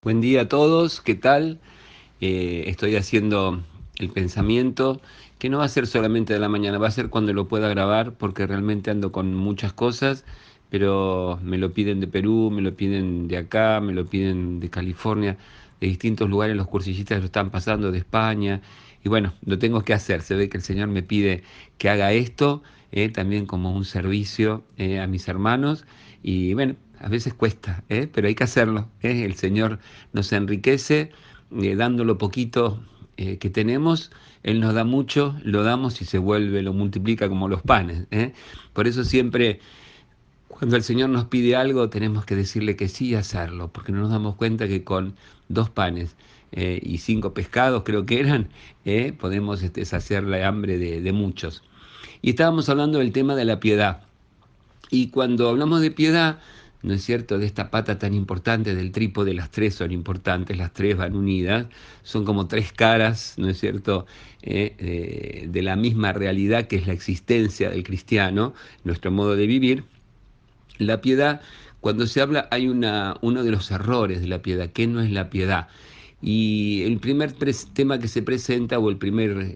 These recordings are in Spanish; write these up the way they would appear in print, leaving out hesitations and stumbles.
Buen día a todos, ¿qué tal? Estoy haciendo el pensamiento, que no va a ser solamente de la mañana, va a ser cuando lo pueda grabar, porque realmente ando con muchas cosas, pero me lo piden de Perú, me lo piden de acá, me lo piden de California, de distintos lugares, los cursillistas lo están pasando, de España, y bueno, lo tengo que hacer, se ve que el Señor me pide que haga esto, también como un servicio a mis hermanos, y bueno, a veces cuesta, pero hay que hacerlo, El Señor nos enriquece dando lo poquito que tenemos. Él nos da mucho, lo damos y se vuelve, lo multiplica como los panes. Por eso siempre, cuando el Señor nos pide algo, tenemos que decirle que sí y hacerlo, porque no nos damos cuenta que con 2 panes y 5 pescados, creo que eran, podemos saciar la hambre de muchos. Y estábamos hablando del tema de la piedad. Y cuando hablamos de piedad, ¿no es cierto?, de esta pata tan importante del trípode, las tres son importantes, las tres van unidas, son como tres caras, ¿no es cierto?, de la misma realidad que es la existencia del cristiano, nuestro modo de vivir. La piedad, cuando se habla, hay uno de los errores de la piedad, que no es la piedad. Y el primer tema que se presenta, o el primer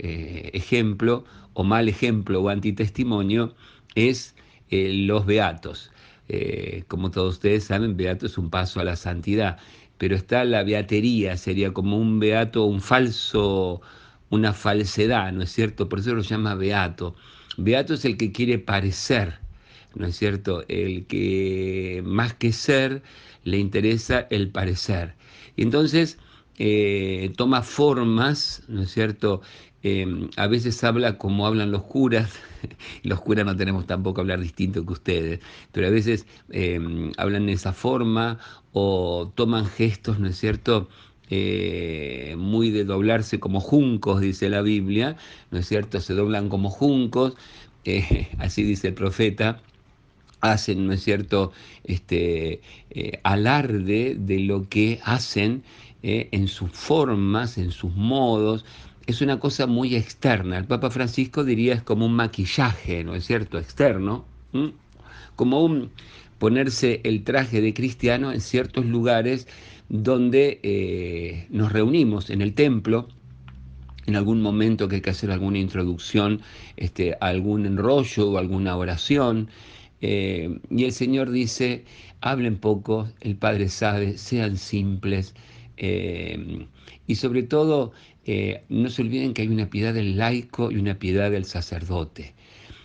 ejemplo, o mal ejemplo, o antitestimonio, es los beatos. Como todos ustedes saben, beato es un paso a la santidad, pero está la beatería, sería como un beato, un falso, una falsedad, ¿no es cierto? Por eso lo llama beato. Beato es el que quiere parecer, ¿no es cierto? El que más que ser le interesa el parecer. Y entonces toma formas, ¿no es cierto? A veces habla como hablan los curas, los curas no tenemos tampoco hablar distinto que ustedes, pero a veces hablan de esa forma o toman gestos, ¿no es cierto? Muy de doblarse como juncos, dice la Biblia, ¿no es cierto? Se doblan como juncos, así dice el profeta, hacen, ¿no es cierto?, alarde de lo que hacen en sus formas, en sus modos. Es una cosa muy externa. El Papa Francisco diría es como un maquillaje, ¿no es cierto?, externo, ¿m? Como un ponerse el traje de cristiano en ciertos lugares donde nos reunimos en el templo, en algún momento que hay que hacer alguna introducción, algún enrollo o alguna oración. Y el Señor dice, hablen poco, el Padre sabe, sean simples. Y sobre todo, no se olviden que hay una piedad del laico y una piedad del sacerdote.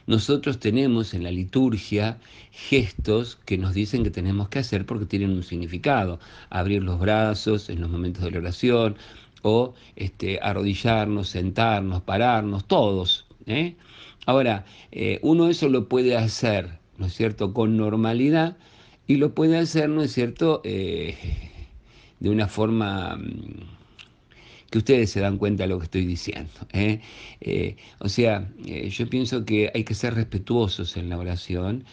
Nosotros tenemos en la liturgia gestos que nos dicen que tenemos que hacer porque tienen un significado. Abrir los brazos en los momentos de la oración, o arrodillarnos, sentarnos, pararnos, todos. Ahora, uno eso lo puede hacer, ¿no es cierto?, con normalidad, y lo puede hacer, ¿no es cierto?, de una forma que ustedes se dan cuenta de lo que estoy diciendo. Yo pienso que hay que ser respetuosos en la oración.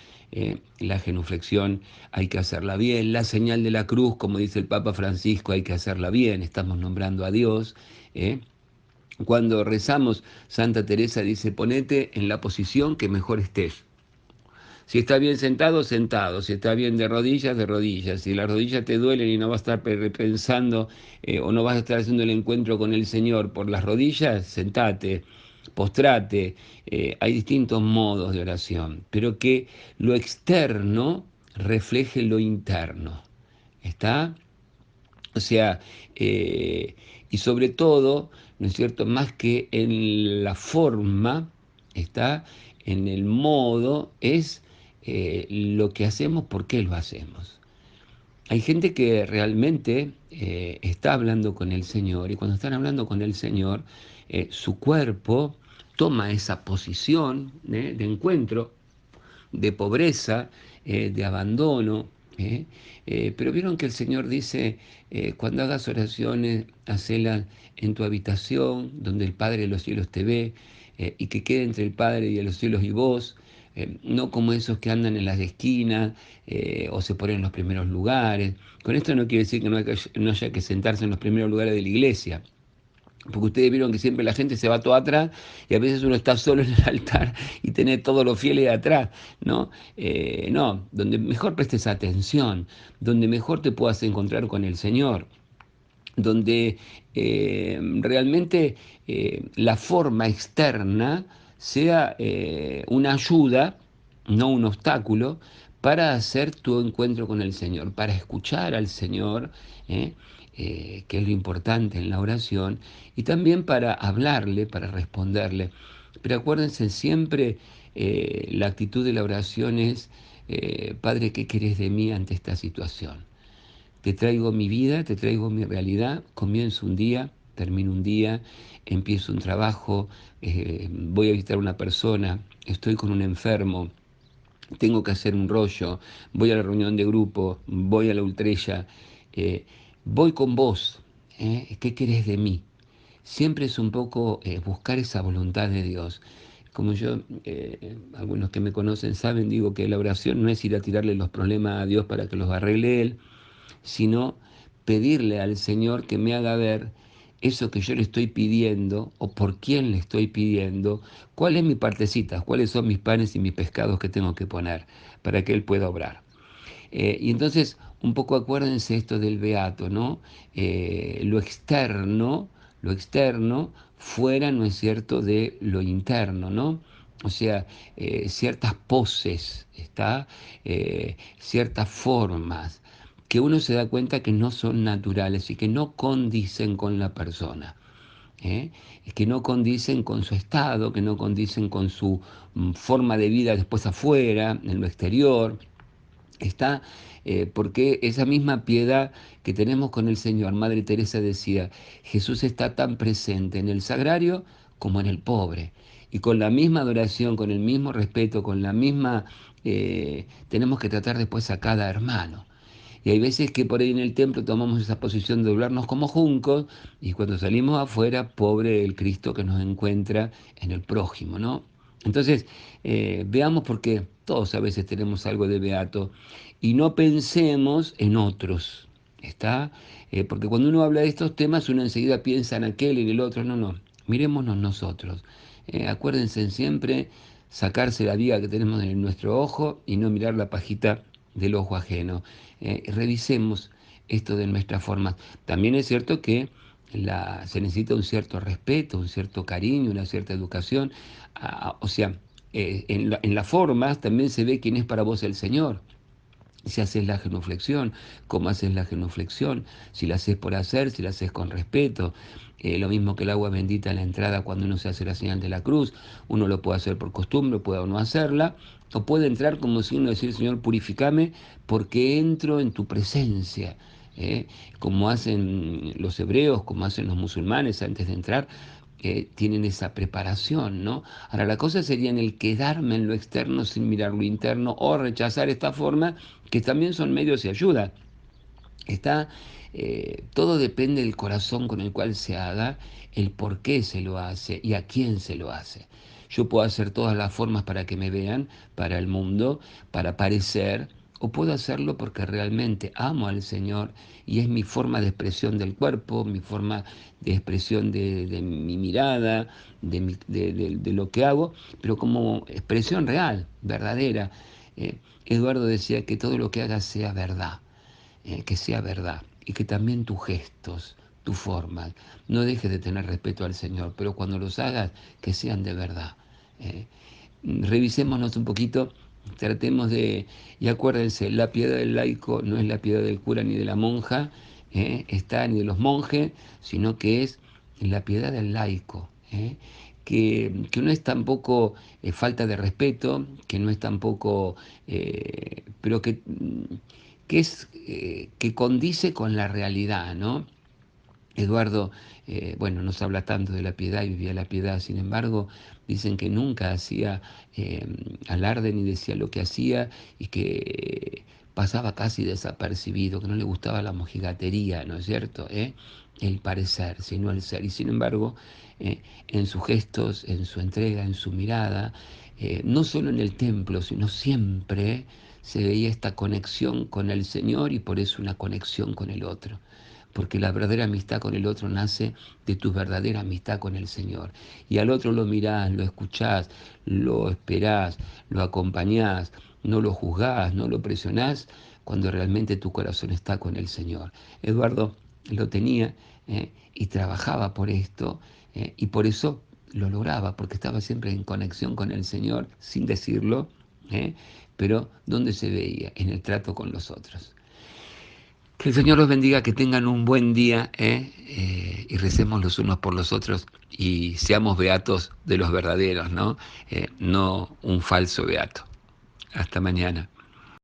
La genuflexión hay que hacerla bien, la señal de la cruz, como dice el Papa Francisco, hay que hacerla bien, estamos nombrando a Dios. Cuando rezamos, Santa Teresa dice, ponete en la posición que mejor estés. Si está bien sentado, sentado. Si está bien de rodillas, de rodillas. Si las rodillas te duelen y no vas a estar pensando o no vas a estar haciendo el encuentro con el Señor por las rodillas, sentate, postrate. Hay distintos modos de oración, pero que lo externo refleje lo interno. ¿Está? O sea, y sobre todo, ¿no es cierto?, más que en la forma, está en el modo, es lo que hacemos, por qué lo hacemos. Hay gente que realmente está hablando con el Señor, y cuando están hablando con el Señor, su cuerpo toma esa posición de encuentro, de pobreza, de abandono. Pero vieron que el Señor dice, cuando hagas oraciones, hacelas en tu habitación, donde el Padre de los cielos te ve, y que quede entre el Padre y de los cielos y vos, no como esos que andan en las esquinas o se ponen en los primeros lugares. Con esto no quiere decir que no haya que sentarse en los primeros lugares de la iglesia, porque ustedes vieron que siempre la gente se va todo atrás y a veces uno está solo en el altar y tiene todos los fieles de atrás, ¿no? No, donde mejor prestes atención, donde mejor te puedas encontrar con el Señor. donde realmente la forma externa sea una ayuda, no un obstáculo, para hacer tu encuentro con el Señor, para escuchar al Señor, ¿eh? Que es lo importante en la oración, y también para hablarle, para responderle. Pero acuérdense siempre, la actitud de la oración es, Padre, ¿qué querés de mí ante esta situación? Te traigo mi vida, te traigo mi realidad, comienzo un día, termino un día, empiezo un trabajo, voy a visitar a una persona, estoy con un enfermo, tengo que hacer un rollo, voy a la reunión de grupo, voy a la ultrella, eh, voy con vos, ¿qué querés de mí? Siempre es un poco buscar esa voluntad de Dios. Como yo, algunos que me conocen saben, digo que la oración no es ir a tirarle los problemas a Dios para que los arregle Él, sino pedirle al Señor que me haga ver eso que yo le estoy pidiendo o por quién le estoy pidiendo, cuál es mi partecita, cuáles son mis panes y mis pescados que tengo que poner para que Él pueda obrar. Y entonces, un poco acuérdense esto del beato, ¿no? Lo externo, fuera, ¿no es cierto?, de lo interno, ¿no? O sea, ciertas poses, ¿está? Ciertas formas que uno se da cuenta que no son naturales y que no condicen con la persona. ¿Eh? Que no condicen con su estado, que no condicen con su forma de vida después afuera, en lo exterior. Está porque esa misma piedad que tenemos con el Señor, Madre Teresa decía, Jesús está tan presente en el sagrario como en el pobre. Y con la misma adoración, con el mismo respeto, con la misma, tenemos que tratar después a cada hermano. Y hay veces que por ahí en el templo tomamos esa posición de doblarnos como juncos y cuando salimos afuera, pobre el Cristo que nos encuentra en el prójimo, ¿no? Entonces, veamos porque todos a veces tenemos algo de beato y no pensemos en otros, ¿está? Porque cuando uno habla de estos temas, uno enseguida piensa en aquel y en el otro. No, no, mirémonos nosotros. Acuérdense siempre sacarse la viga que tenemos en nuestro ojo y no mirar la pajita del ojo ajeno. Revisemos esto de nuestra forma. También es cierto que se necesita un cierto respeto, un cierto cariño, una cierta educación. O sea, en las formas también se ve quién es para vos el Señor. Si haces la genuflexión, cómo haces la genuflexión, si la haces por hacer, si la haces con respeto. Lo mismo que el agua bendita en la entrada cuando uno se hace la señal de la cruz, uno lo puede hacer por costumbre, puede o no hacerla, o puede entrar como signo de decir, Señor, purificame porque entro en tu presencia. Como hacen los hebreos, como hacen los musulmanes antes de entrar, tienen esa preparación, ¿no? Ahora, la cosa sería en el quedarme en lo externo sin mirar lo interno o rechazar esta forma, que también son medios de ayuda. Está, todo depende del corazón con el cual se haga, el por qué se lo hace y a quién se lo hace. Yo puedo hacer todas las formas para que me vean, para el mundo, para parecer, o puedo hacerlo porque realmente amo al Señor y es mi forma de expresión del cuerpo, mi forma de expresión de mi mirada, de lo que hago, pero como expresión real, verdadera. Eduardo decía que todo lo que haga sea verdad, que sea verdad y que también tus gestos, tu forma, no dejes de tener respeto al Señor, pero cuando los hagas, que sean de verdad. eh. Revisémonos un poquito, tratemos de, y acuérdense, la piedad del laico no es la piedad del cura ni de la monja, está ni de los monjes, sino que es la piedad del laico. Que no es tampoco falta de respeto, que no es tampoco, pero que es que condice con la realidad, ¿no? Eduardo, bueno, nos habla tanto de la piedad y vivía la piedad, sin embargo, dicen que nunca hacía eh, alarde ni decía lo que hacía y que pasaba casi desapercibido, que no le gustaba la mojigatería, ¿no es cierto? El parecer, sino el ser. Y sin embargo, en sus gestos, en su entrega, en su mirada, no solo en el templo, sino siempre se veía esta conexión con el Señor y por eso una conexión con el otro, porque la verdadera amistad con el otro nace de tu verdadera amistad con el Señor. Y al otro lo mirás, lo escuchás, lo esperás, lo acompañás, no lo juzgás, no lo presionás, cuando realmente tu corazón está con el Señor. Eduardo, lo tenía, y trabajaba por esto, y por eso lo lograba, porque estaba siempre en conexión con el Señor, sin decirlo, ¿eh? Pero ¿dónde se veía? En el trato con los otros. Que el Señor los bendiga, que tengan un buen día, y recemos los unos por los otros y seamos beatos de los verdaderos, ¿no? No un falso beato. Hasta mañana.